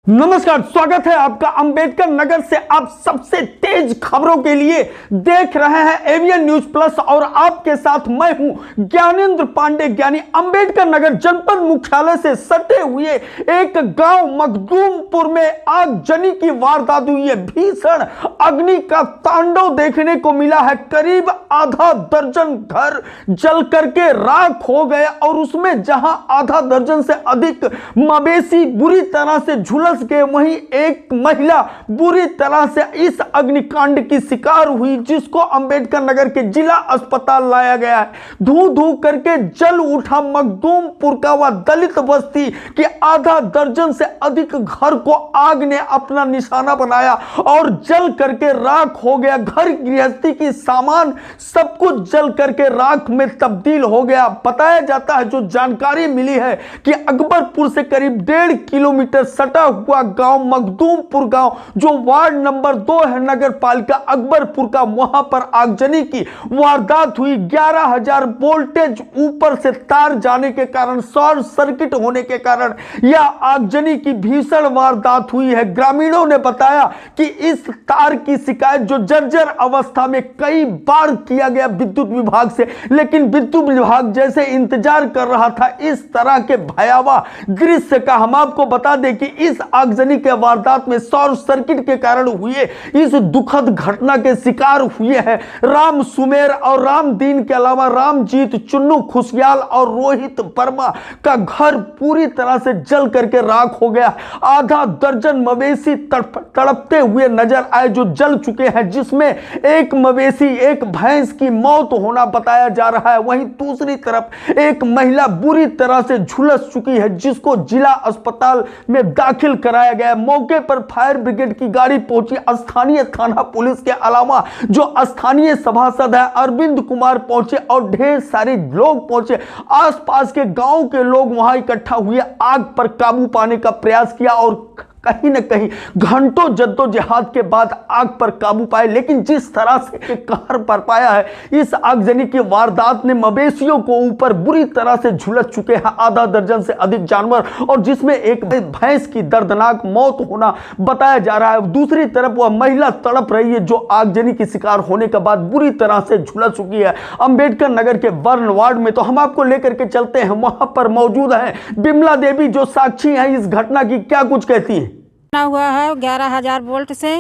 नमस्कार, स्वागत है आपका अंबेडकर नगर से। आप सबसे तेज खबरों के लिए देख रहे हैं एवीएन न्यूज प्लस और आपके साथ मैं हूं ज्ञानेंद्र पांडे। ज्ञानी अंबेडकर नगर जनपद मुख्यालय से सटे हुए एक गांव मखदूमपुर में आगजनी की वारदात हुई है। भीषण अग्नि का तांडव देखने को मिला है। करीब आधा दर्जन घर जल करके राख हो गए और उसमें जहां आधा दर्जन से अधिक मवेशी बुरी तरह से झुलस के, वहीं एक महिला बुरी तरह से इस अग्निकांड की शिकार हुई, जिसको अंबेडकर नगर के जिला अस्पताल लाया गया है। धू धू करके जल उठा मखदूमपुर का वह दलित बस्ती कि आधा दर्जन से अधिक घर को आग ने अपना निशाना बनाया और जल करके राख हो गया। घर गृहस्थी की सामान सब कुछ जल करके राख में तब्दील हो गया। बताया जाता है, जो जानकारी मिली है, कि अकबरपुर से करीब 1.5 किलोमीटर सटा हुआ गांव मखदूमपुर गांव, जो वार्ड नंबर 2 है नगर पालिका अकबरपुर का, वहां पर आगजनी की वारदात हुई। 11,000 वोल्टेज ऊपर से तार जाने के कारण, शॉर्ट सर्किट होने के कारण यह आगजनी की भीषण वारदात हुई है। ग्रामीणों ने बताया कि इस तार की शिकायत जो जर्जर अवस्था में कई बार किया गया विद्युत विभाग से, लेकिन विद्युत विभाग जैसे इंतजार कर रहा था इस तरह के भयावह दृश्य का। हम आपको बता दें कि इस आगजनी के वारदात में शॉर्ट सर्किट के कारण हुए इस दुखद घटना के शिकार हुए हैं राम सुमेर और रामदीन के अलावा रामजीत, चुन्नू खुशियाल और रोहित वर्मा का घर पूरी तरह से जल करके राख हो गया। आधा दर्जन मवेशी तड़पते हुए नजर आए जो जल चुके हैं, जिसमें एक मवेशी, एक भैंस की मौत होना बताया जा रहा है। वहीं दूसरी तरफ एक महिला बुरी तरह से झुलस चुकी है, जिसको जिला अस्पताल में दाखिल कराया गया। मौके पर फायर ब्रिगेड की गाड़ी पहुंची। स्थानीय थाना पुलिस के अलावा जो स्थानीय सभासद है अरविंद कुमार पहुंचे और ढेर सारे लोग पहुंचे। आसपास के गांव के लोग वहां इकट्ठा हुए, आग पर काबू पाने का प्रयास किया और कहीं न कहीं घंटों जद्दोजहद के बाद आग पर काबू पाए। लेकिन जिस तरह से कहर बरपाया है इस आगजनी की वारदात ने, मवेशियों को ऊपर बुरी तरह से झुलस चुके हैं आधा दर्जन से अधिक जानवर, और जिसमें एक भैंस की दर्दनाक मौत होना बताया जा रहा है। दूसरी तरफ वह महिला तड़प रही है जो आगजनी की शिकार होने के बाद बुरी तरह से झुलस चुकी है अंबेडकर नगर के वर्ण वार्ड में। तो हम आपको लेकर के चलते हैं, वहां पर मौजूद है बिमला देवी जो साक्षी है इस घटना की। क्या कुछ कहती है? हुआ है 11,000 वोल्ट से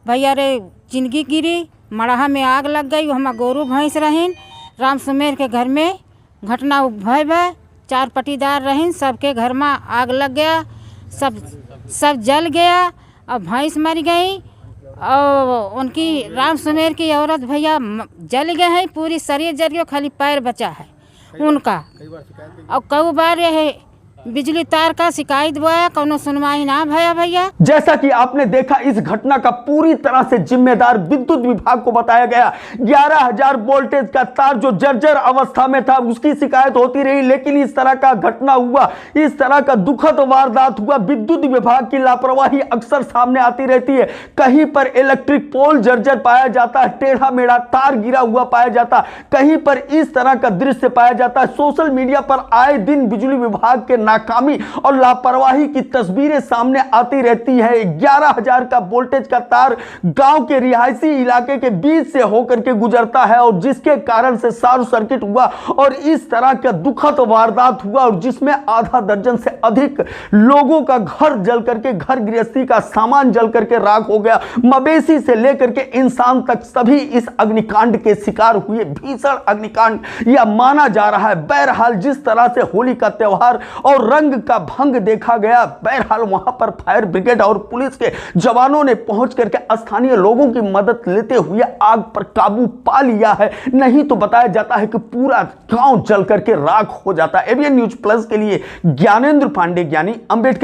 भैया रे जिंदगी गिरी, मड़हा में आग लग गई। हम गोरू भैंस रहीन, राम सुमेर के घर में घटना भय भय 4 पटीदार रहीन, सबके घर में आग लग गया, सब जल गया और भैंस मर गई। और उनकी राम सुमेर की औरत भैया जल गए हैं, पूरी शरीर जल गया, खाली पैर बचा है उनका। और कई बार यह बिजली तार का शिकायत हुआ, कोनो सुनवाई ना भया भैया। जैसा कि आपने देखा, इस घटना का पूरी तरह से जिम्मेदार विद्युत विभाग को बताया गया। 11,000 वोल्टेज का तार जो जर्जर अवस्था में था उसकी शिकायत होती रही, लेकिन इस तरह का घटना हुआ, इस तरह का दुखद वारदात हुआ। विद्युत विभाग की लापरवाही अक्सर सामने आती रहती है। कहीं पर इलेक्ट्रिक पोल जर्जर पाया जाता है, टेढ़ा मेढ़ा तार गिरा हुआ पाया जाता, कहीं पर इस तरह का दृश्य पाया जाता है। सोशल मीडिया पर आए दिन बिजली विभाग के नाकामी और लापरवाही की तस्वीरें सामने आती रहती है। 11,000 का वोल्टेज का तार गांव के रिहायशी इलाके के बीच से होकर के गुजरता है और जिसके कारण से शॉर्ट सर्किट हुआ और इस तरह का दुखद वारदात हुआ, और जिसमें आधा दर्जन से अधिक लोगों का घर जल करके, घर गृहस्थी का सामान जल करके राख हो गया। मवेशी से लेकर के इंसान तक सभी इस अग्निकांड के शिकार हुए। भीषण अग्निकांड यह माना जा रहा है। बहरहाल जिस तरह से होली का त्योहार और रंग का भंग देखा गया, बहरहाल वहां पर फायर ब्रिगेड और पुलिस के जवानों ने पहुंच करके स्थानीय लोगों की मदद लेते हुए आग पर काबू पा लिया है। नहीं तो बताया जाता है कि पूरा गांव जल करके राख हो जाता है। एवीएन न्यूज प्लस के लिए ज्ञानेंद्र पांडे, ज्ञानी अंबेडकर।